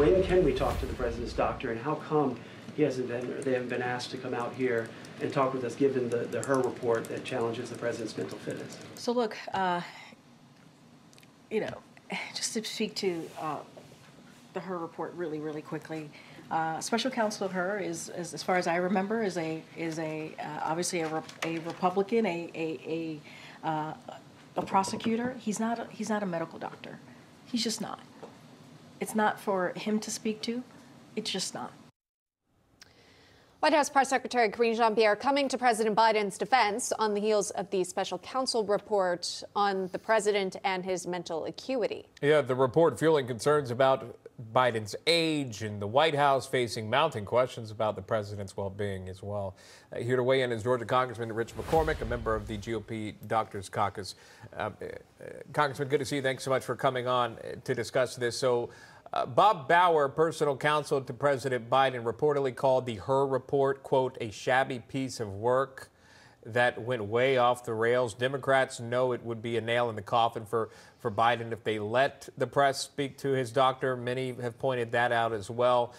When can we talk to the president's doctor, and how come they haven't been asked to come out here and talk with us, given the Her report that challenges the president's mental fitness? So look, just to speak to the Her report really quickly. Special counsel Her is, as far as I remember, is obviously a Republican, a prosecutor. He's not a medical doctor. He's just not. It's not for him to speak to. It's just not. White House Press Secretary Karine Jean-Pierre coming to President Biden's defense on the heels of the special counsel report on the president and his mental acuity. Yeah, the report fueling concerns about Biden's age, and the White House facing mounting questions about the president's well-being as well. Here to weigh in is Georgia Congressman Rich McCormick, a member of the GOP Doctors Caucus. Congressman, good to see you. Thanks so much for coming on to discuss this. So, Bob Bauer, personal counsel to President Biden, reportedly called the Her report, quote, a shabby piece of work that went way off the rails. Democrats know it would be a nail in the coffin for Biden if they let the press speak to his doctor. Many have pointed that out as well.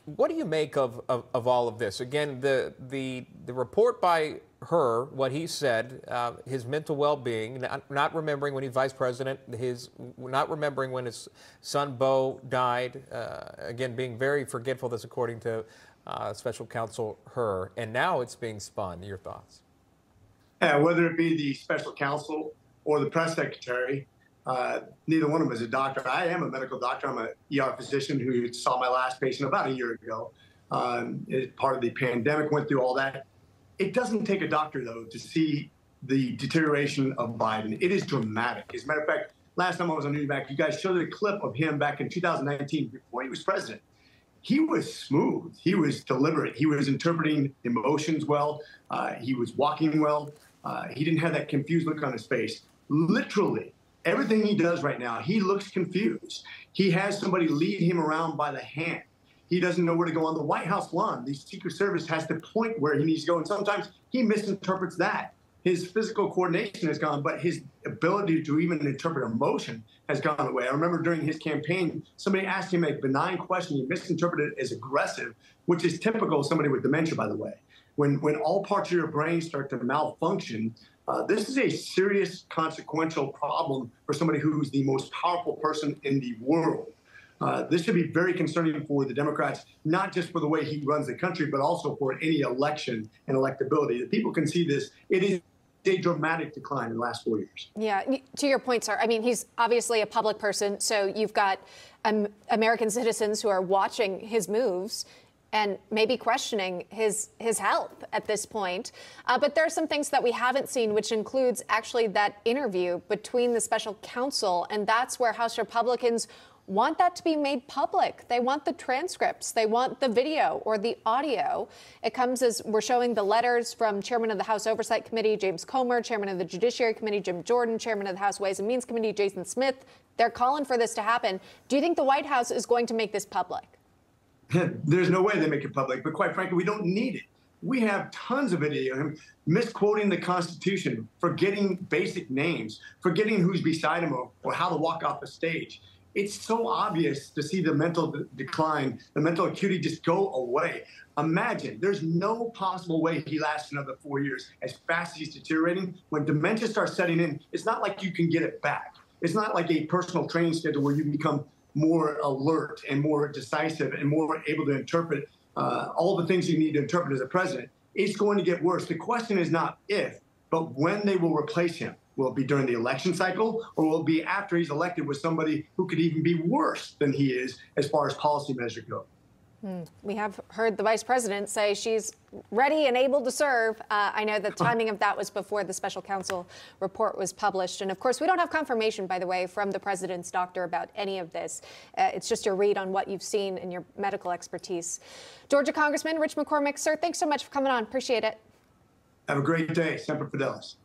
What do you make of all of this? Again, the report by Her, what he said, his mental well-being, not remembering when he's vice president, not remembering when his son Beau died, again, being very forgetful. This according to special counsel Her, and now it's being spun. Your thoughts? Whether it be the special counsel or the press secretary, neither one of them is a doctor. I am a medical doctor. I'm an ER physician who saw my last patient about a year ago. As part of the pandemic, went through all that. It doesn't take a doctor, though, to see the deterioration of Biden. It is dramatic. As a matter of fact, last time I was on Newsmax, you guys showed a clip of him back in 2019 before he was president. He was smooth. He was deliberate. He was interpreting emotions well. He was walking well. He didn't have that confused look on his face. Literally, everything he does right now, he looks confused. He has somebody lead him around by the hand. He doesn't know where to go on the White House lawn. The Secret Service has to point where he needs to go, and sometimes he misinterprets that. His physical coordination has gone, but his ability to even interpret emotion has gone away. I remember during his campaign, somebody asked him a benign question. He misinterpreted it as aggressive, which is typical of somebody with dementia, by the way. When all parts of your brain start to malfunction, this is a serious consequential problem for somebody who's the most powerful person in the world. This should be very concerning for the Democrats, not just for the way he runs the country, but also for any election and electability. The people can see this. It is a dramatic decline in the last 4 years. Yeah, to your point, sir, I mean, he's obviously a public person, so you've got American citizens who are watching his moves and maybe questioning his health at this point. But there are some things that we haven't seen, which includes actually that interview between the special counsel, and that's where House Republicans want that to be made public. They want the transcripts. They want the video or the audio. It comes as we're showing the letters from Chairman of the House Oversight Committee, James Comer, Chairman of the Judiciary Committee, Jim Jordan, Chairman of the House Ways and Means Committee, Jason Smith. They're calling for this to happen. Do you think the White House is going to make this public? There's no way they make it public, but quite frankly, we don't need it. We have tons of video of him misquoting the Constitution, forgetting basic names, forgetting who's beside him or how to walk off the stage. It's so obvious to see the mental decline, the mental acuity just go away. Imagine, there's no possible way he lasts another 4 years as fast as he's deteriorating. When dementia starts setting in, it's not like you can get it back. It's not like a personal training schedule where you become more alert and more decisive and more able to interpret all the things you need to interpret as a president. It's going to get worse. The question is not if, but when they will replace him. Will it be during the election cycle, or will it be after he's elected with somebody who could even be worse than he is as far as policy measures go? We have heard the vice president say she's ready and able to serve. I know the timing of that was before the special counsel report was published. And of course, we don't have confirmation, by the way, from the president's doctor about any of this. It's just your read on what you've seen and your medical expertise. Georgia Congressman Rich McCormick, sir, thanks so much for coming on. Appreciate it. Have a great day. Semper Fidelis.